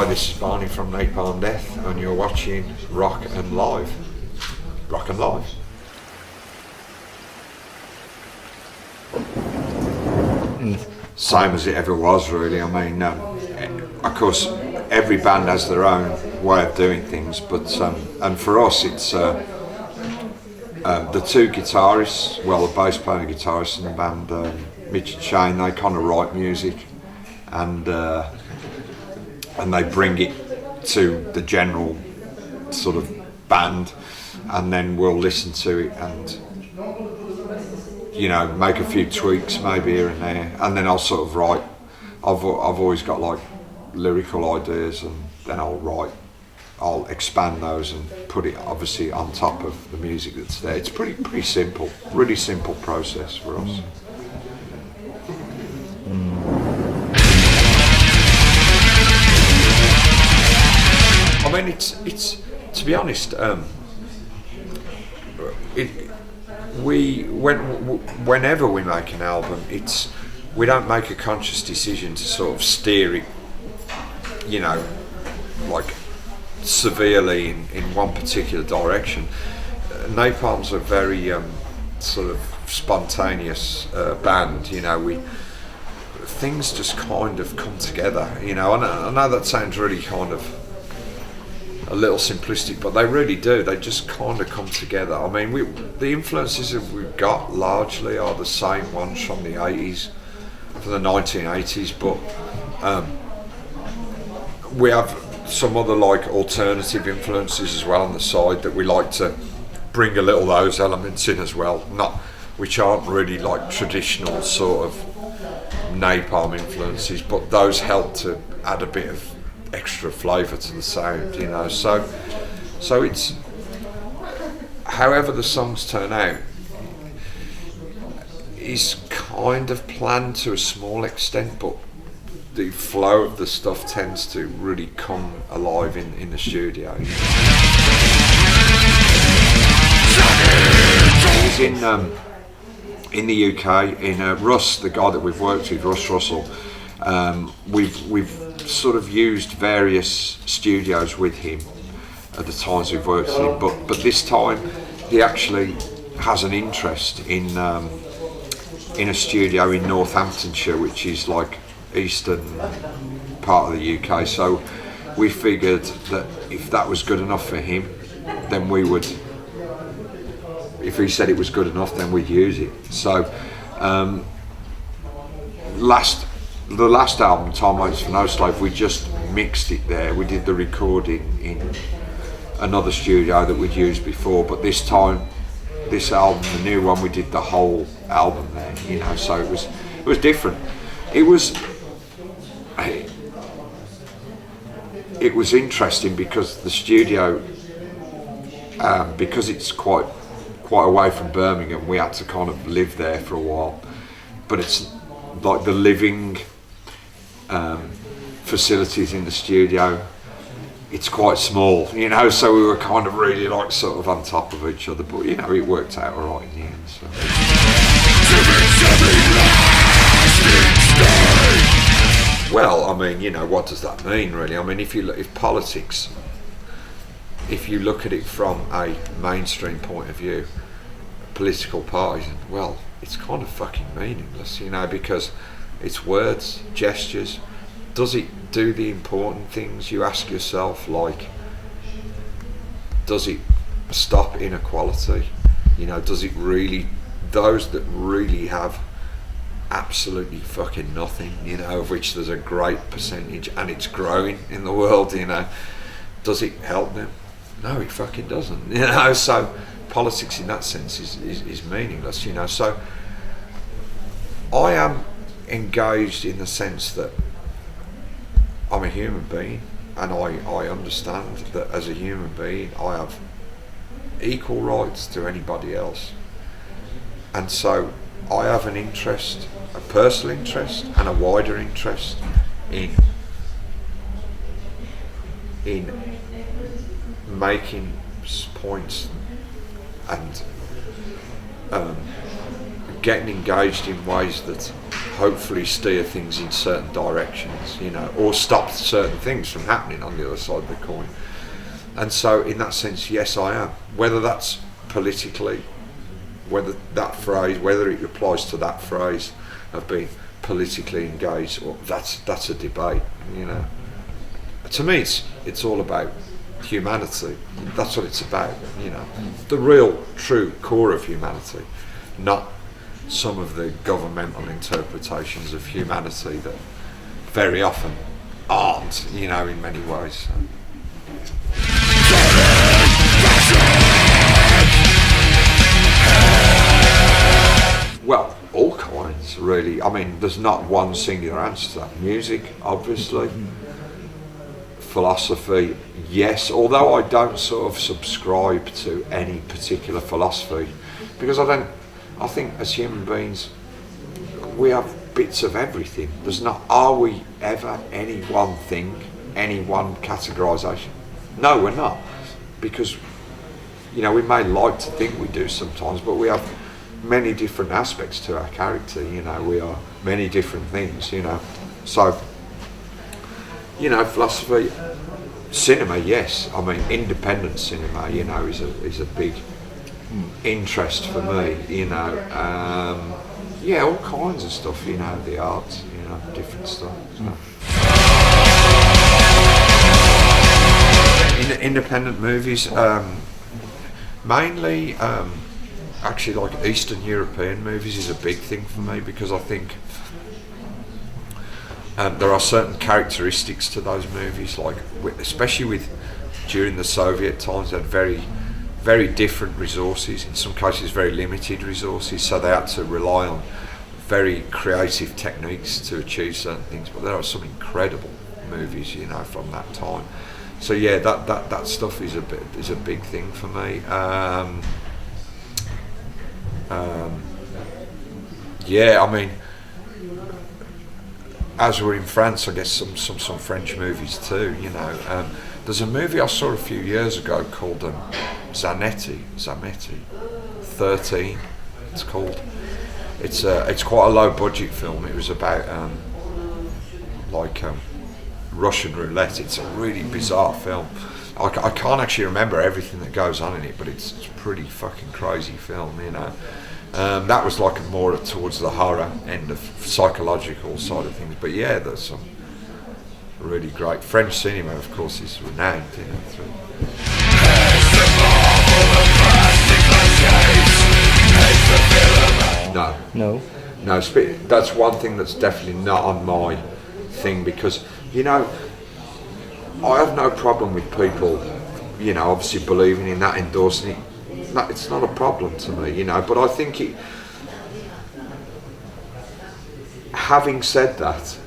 this is Barney from Napalm Death, and you're watching Rock and Live. Rock and Live. Same as it ever was, really. I mean, of course, every band has their own way of doing things, but and for us, it's the two guitarists, well, the bass player and guitarist in the band, Mitch and Shane, they kind of write music, and they bring it to the general sort of band, and then we'll listen to it and, you know, make a few tweaks maybe here and there, and then I'll sort of write. I've always got like lyrical ideas, and then I'll expand those and put it obviously on top of the music that's there. It's pretty simple, really simple process for us. I mean, it's to be honest, whenever we make an album, we don't make a conscious decision to sort of steer it, you know, like severely in one particular direction. Napalm's a very sort of spontaneous band, you know. Things just kind of come together, you know. I know that sounds really kind of a little simplistic, but they really do. They just kind of come together. I mean, the influences that we've got largely are the same ones from the 80s, from the 1980s, but we have some other like alternative influences as well on the side that we like to bring a little of those elements in as well, which aren't really like traditional sort of Napalm influences, but those help to add a bit of extra flavour to the sound, you know. So it's, however the songs turn out is kind of planned to a small extent, but the flow of the stuff tends to really come alive in the studio. He's in the UK, in Russ, the guy that we've worked with, Russ Russell. We've sort of used various studios with him at the times we've worked with him, but this time he actually has an interest in a studio in Northamptonshire, which is like eastern part of the UK. So we figured that if that was good enough for him, then we would, if he said it was good enough, then we'd use it. So the last album, Time Waits for No Slave, we just mixed it there. We did the recording in another studio that we'd used before, but this time, this album, the new one, we did the whole album there, you know. So it was different. It was interesting because the studio, because it's quite away from Birmingham, we had to kind of live there for a while, but it's like the living facilities in the studio, it's quite small, you know, so we were kind of really like sort of on top of each other, but you know, it worked out alright in the end. So. Well, I mean, you know, what does that mean really? I mean, if politics, if you look at it from a mainstream point of view, political parties, well, it's kind of fucking meaningless, you know, because it's words, gestures. Does it do the important things? You ask yourself, like, does it stop inequality? You know, does it really, those that really have absolutely fucking nothing, you know, of which there's a great percentage and it's growing in the world, you know, does it help them? No, it fucking doesn't, you know. So politics in that sense is meaningless, you know. So I am engaged in the sense that I'm a human being, and I understand that as a human being I have equal rights to anybody else, and so I have an interest, a personal interest and a wider interest in making points and getting engaged in ways that hopefully steer things in certain directions, you know, or stop certain things from happening on the other side of the coin. And so in that sense, yes, I am. Whether that's politically, whether that phrase, whether it applies to that phrase of being politically engaged, or that's a debate, you know. To me, it's all about humanity. That's what it's about, you know. The real, true core of humanity, not some of the governmental interpretations of humanity that very often aren't, you know, in many ways. So. Well, all kinds, really. I mean, there's not one singular answer to that. Music, obviously. Philosophy, yes, although I don't sort of subscribe to any particular philosophy, because I think as human beings, we have bits of everything. Are we ever any one thing, any one categorisation? No, we're not. Because, you know, we may like to think we do sometimes, but we have many different aspects to our character, you know, we are many different things, you know. So, you know, philosophy, cinema, yes. I mean, independent cinema, you know, is a big interest for me, you know. Yeah, all kinds of stuff, you know, the arts, you know, different stuff. So. Independent movies, mainly, actually, like Eastern European movies is a big thing for me, because I think there are certain characteristics to those movies, like especially during the Soviet times, they had very, very different resources. In some cases, very limited resources, so they had to rely on very creative techniques to achieve certain things. But there are some incredible movies, you know, from that time. So yeah, that stuff is a big thing for me. Yeah, I mean, as we're in France, I guess some French movies too, you know. There's a movie I saw a few years ago called Zanetti, 13, it's called. It's quite a low budget film. It was about Russian roulette. It's a really bizarre film. I can't actually remember everything that goes on in it, but it's a pretty fucking crazy film, you know. That was like more towards the horror end of psychological side of things. But yeah, there's some really great French cinema, of course, is renowned, you know. No. That's one thing that's definitely not on my thing, because, you know, I have no problem with people, you know, obviously believing in that, endorsing it. No, it's not a problem to me, you know, but I think having said that,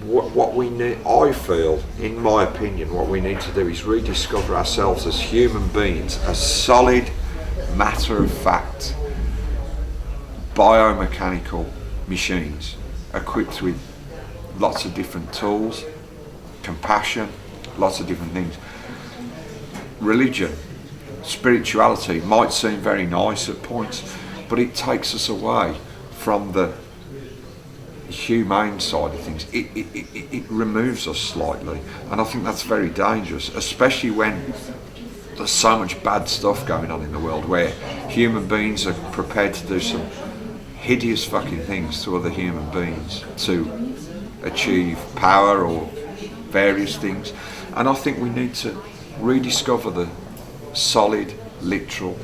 what we need, I feel, in my opinion, what we need to do is rediscover ourselves as human beings, as solid, matter-of-fact, biomechanical machines, equipped with lots of different tools, compassion, lots of different things. Religion, spirituality might seem very nice at points, but it takes us away from the humane side of things. It removes us slightly, and I think that's very dangerous, especially when there's so much bad stuff going on in the world, where human beings are prepared to do some hideous fucking things to other human beings to achieve power or various things. And I think we need to rediscover the solid, literal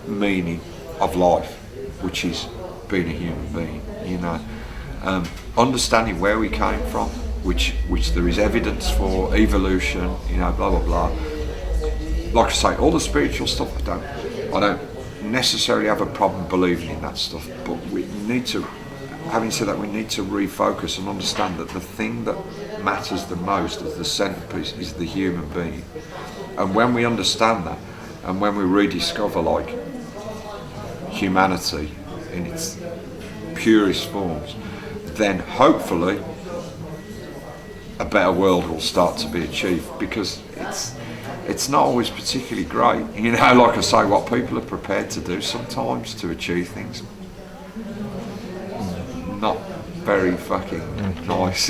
meaning of life, which is being a human being, you know. Understanding where we came from, which there is evidence for, evolution, you know, blah blah blah. Like I say, all the spiritual stuff, I don't necessarily have a problem believing in that stuff, but we need to, having said that, we need to refocus and understand that the thing that matters the most as the centerpiece is the human being. And when we understand that, and when we rediscover like humanity in its purest forms, then hopefully a better world will start to be achieved, because it's not always particularly great, you know, like I say, what people are prepared to do sometimes to achieve things. not very fucking nice.